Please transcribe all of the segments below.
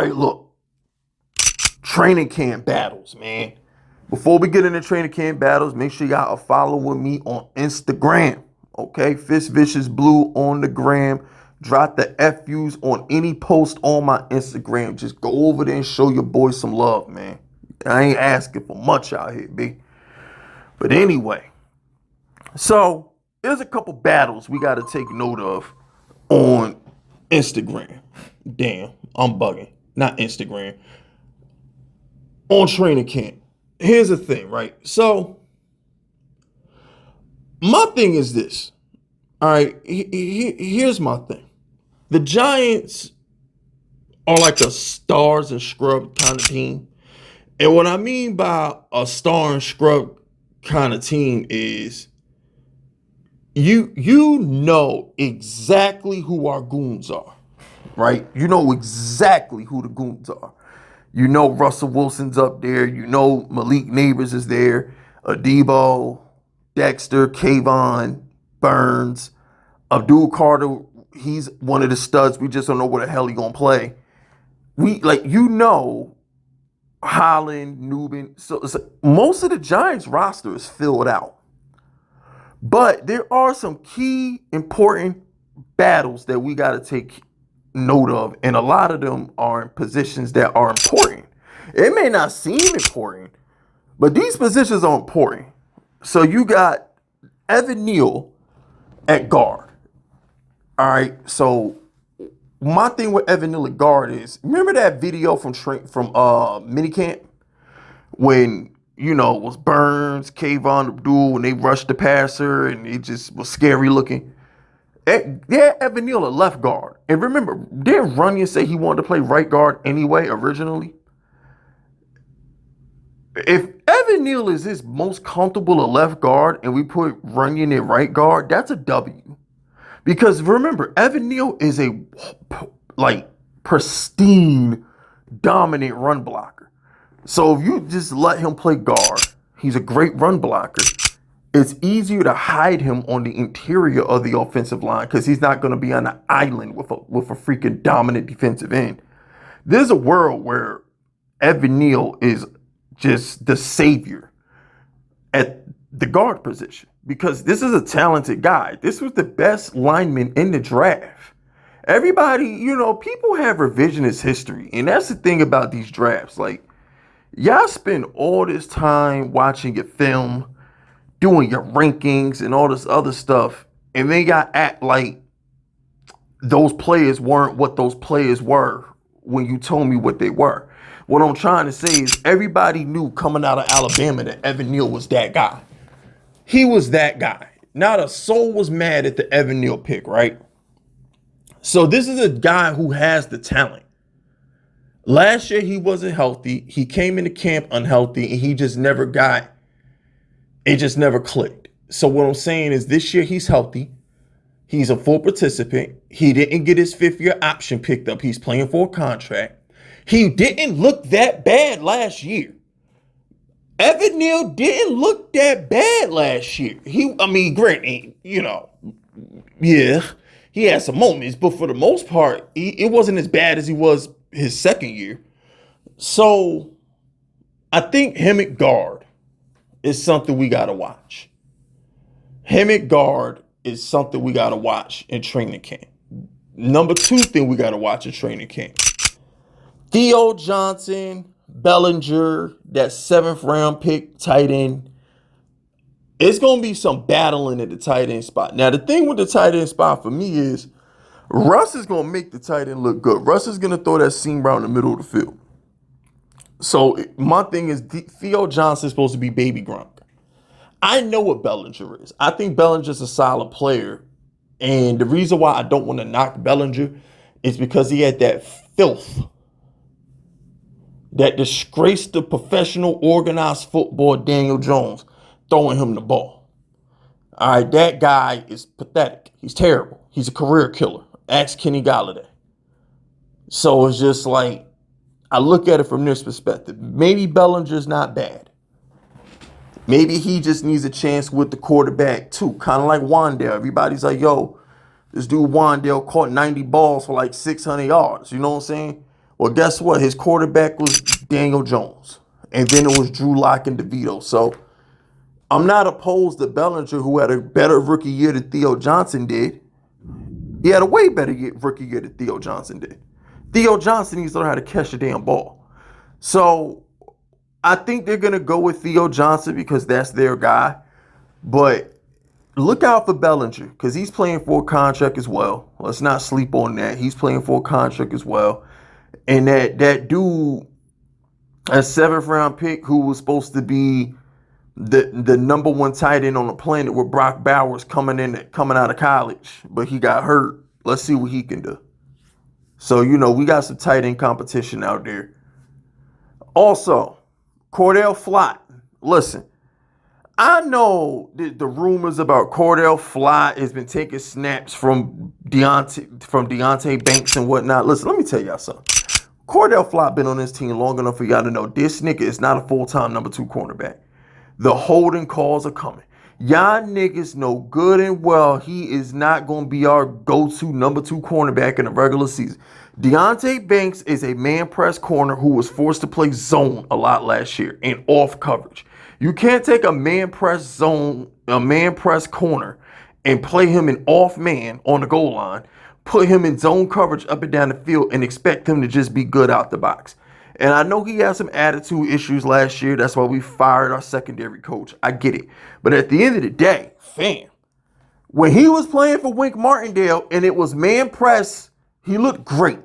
right, look. Training camp battles, man. Before we get into training camp battles, make sure y'all are following me on Instagram. Okay, FiskViciousBlue on the gram. Drop the FUs on any post on my Instagram. Just go over there and show your boy some love, man. I ain't asking for much out here, B. But anyway, so there's a couple battles we got to take note of on Instagram. Damn, I'm bugging. Not Instagram. On training camp. Here's the thing, right? So my thing is this. All right, here's my thing. The Giants are like a stars and scrub kind of team. And what I mean by a star and scrub kind of team is you know exactly who our goons are, right? You know exactly who the goons are. You know Russell Wilson's up there. You know Malik Neighbors is there. Adebo, Dexter, Kayvon, Burns, Abdul Carter. He's one of the studs. We just don't know where the hell he gonna play. Holland, Nubin. So most of the Giants roster is filled out. But there are some key important battles that we got to take note of. And a lot of them are in positions that are important. It may not seem important, but these positions are important. So you got Neal at guard. All right, so my thing with Neal at guard is, remember that video from minicamp when, you know, it was Burns, Kayvon, Abdul, and they rushed the passer and it just was scary looking. They had Neal at left guard. And remember, didn't Runyon say he wanted to play right guard anyway originally? If Neal is his most comfortable at left guard and we put Runyon at right guard, that's a W. Because remember, Neal is a pristine, dominant run blocker. So if you just let him play guard, he's a great run blocker. It's easier to hide him on the interior of the offensive line because he's not going to be on an island with a freaking dominant defensive end. There's a world where Neal is just the savior at the guard position because this is a talented guy. This was the best lineman in the draft. Everybody, you know, people have revisionist history. And that's the thing about these drafts. Like, y'all spend all this time watching your film, doing your rankings and all this other stuff. And then y'all act like those players weren't what those players were when you told me what they were. What I'm trying to say is everybody knew coming out of Alabama that Neal was that guy. He was that guy. Not a soul was mad at the Neal pick, right? So this is a guy who has the talent. Last year, he wasn't healthy. He came into camp unhealthy, and he just never clicked. So what I'm saying is this year, he's healthy. He's a full participant. He didn't get his fifth-year option picked up. He's playing for a contract. He didn't look that bad last year. Neal didn't look that bad last year. Granted, you know, yeah, he had some moments, but for the most part, it wasn't as bad as he was his second year. So I think him at guard is something we got to watch. Him at guard is something we got to watch in training camp. Number two thing we got to watch in training camp. Theo Johnson, Bellinger, that 7th round pick tight end. It's going to be some battling at the tight end spot. Now, the thing with the tight end spot for me is Russ is going to make the tight end look good. Russ is going to throw that seam route in the middle of the field. So my thing is Theo Johnson is supposed to be baby Gronk. I know what Bellinger is. I think Bellinger's a solid player. And the reason why I don't want to knock Bellinger is because he had that filth that disgraced the professional organized football Daniel Jones throwing him the ball. All right, that guy is pathetic. He's terrible. He's a career killer. Ask Kenny Galladay. So it's just like, I look at it from this perspective. Maybe Bellinger's not bad. Maybe he just needs a chance with the quarterback too. Kind of like Wandale. Everybody's like, yo, this dude Wandale caught 90 balls for like 600 yards. You know what I'm saying? Well, guess what? His quarterback was Daniel Jones. And then it was Drew Lock and DeVito. So I'm not opposed to Bellinger, who had a better rookie year than Theo Johnson did. He had a way better rookie year than Theo Johnson did. Theo Johnson needs to learn how to catch the damn ball. So I think they're going to go with Theo Johnson because that's their guy. But look out for Bellinger because he's playing for a contract as well. Let's not sleep on that. He's playing for a contract as well. And that dude, a 7th round pick who was supposed to be the number 1 tight end on the planet with Brock Bowers coming out of college, but he got hurt. Let's see what he can do. So, we got some tight end competition out there. Also, Cordell Flott. Listen, I know the rumors about Cordell Flott has been taking snaps from Deontay Banks and whatnot. Listen, let me tell y'all something. Cordell Flott been on this team long enough for y'all to know this nigga is not a full-time number 2 cornerback. The holding calls are coming. Y'all niggas know good and well he is not going to be our go-to number 2 cornerback in the regular season. Deontay Banks is a man-press corner who was forced to play zone a lot last year and off coverage. You can't take a man-press corner and play him in off man on the goal line, put him in zone coverage up and down the field, and expect him to just be good out the box. And I know he had some attitude issues last year. That's why we fired our secondary coach. I get it. But at the end of the day, fam, when he was playing for Wink Martindale and it was man press, he looked great.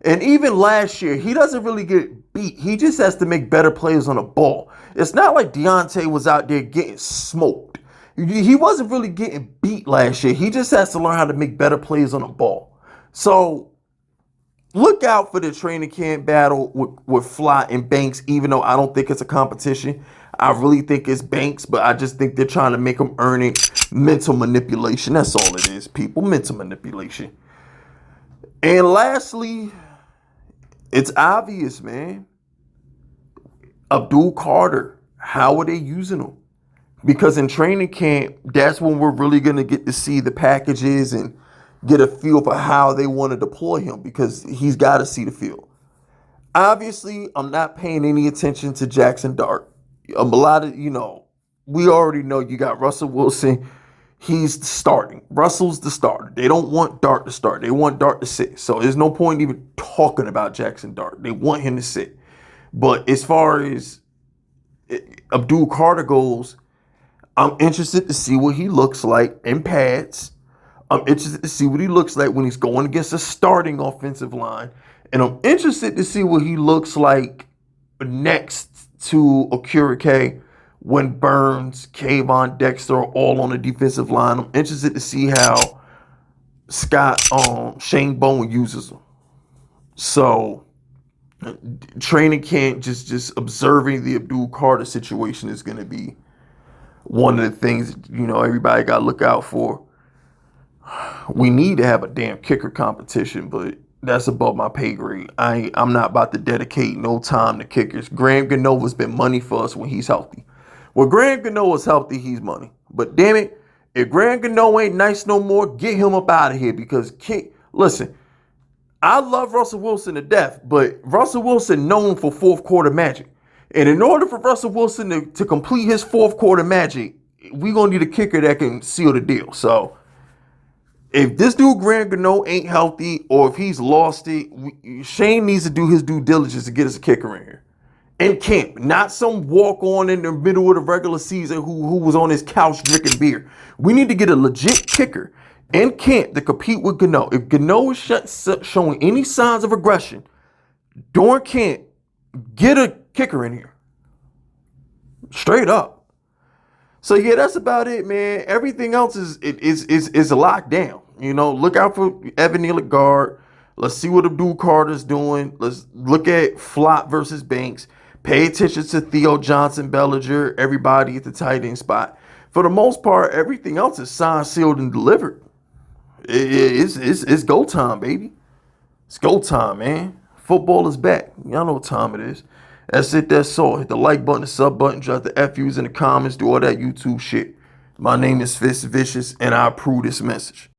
And even last year, he doesn't really get beat. He just has to make better plays on the ball. It's not like Deontay was out there getting smoked. He wasn't really getting beat last year. He just has to learn how to make better plays on the ball. So look out for the training camp battle with Flott and Banks, even though I don't think it's a competition. I really think it's Banks, but I just think they're trying to make him earn it. Mental manipulation. That's all it is, people. Mental manipulation. And lastly, it's obvious, man. Abdul Carter. How are they using him? Because in training camp, that's when we're really going to get to see the packages and get a feel for how they want to deploy him, because he's got to see the field. Obviously, I'm not paying any attention to Jackson Dart. A lot of, we already know you got Russell Wilson. He's starting. Russell's the starter. They don't want Dart to start. They want Dart to sit. So there's no point even talking about Jackson Dart. They want him to sit. But as far as Abdul Carter goes, I'm interested to see what he looks like in pads. I'm interested to see what he looks like when he's going against a starting offensive line. And I'm interested to see what he looks like next to Okereke when Burns, Kayvon, Dexter are all on the defensive line. I'm interested to see how Shane Bowen uses them. So training camp, just observing the Abdul Carter situation is going to be one of the things, everybody got to look out for. We need to have a damn kicker competition, but that's above my pay grade. I'm not about to dedicate no time to kickers. Graham Ganova's been money for us when he's healthy. When Graham Ganova's healthy, he's money. But damn it, if Graham Gano ain't nice no more, get him up out of here, because listen, I love Russell Wilson to death, but Russell Wilson known for fourth quarter magic. And in order for Russell Wilson to complete his fourth quarter magic, we're going to need a kicker that can seal the deal. So if this dude Graham Gano ain't healthy, or if he's lost it, Shane needs to do his due diligence to get us a kicker in here. In camp, not some walk-on in the middle of the regular season who was on his couch drinking beer. We need to get a legit kicker in camp to compete with Gano. If Gano is showing any signs of aggression during camp, get a kicker in here. Straight up. So yeah, that's about it, man. Everything else is locked down. Look out for Evan Neal at guard. Let's see what Abdul Carter's doing. Let's look at Flott versus Banks. Pay attention to Theo Johnson, Bellinger, everybody at the tight end spot. For the most part, everything else is signed, sealed, and delivered. It's go time, baby. It's go time, man. Football is back. Y'all know what time it is. That's it, that's all. Hit the like button, the sub button, drop the FUs in the comments, do all that YouTube shit. My name is FiskVicious, and I approve this message.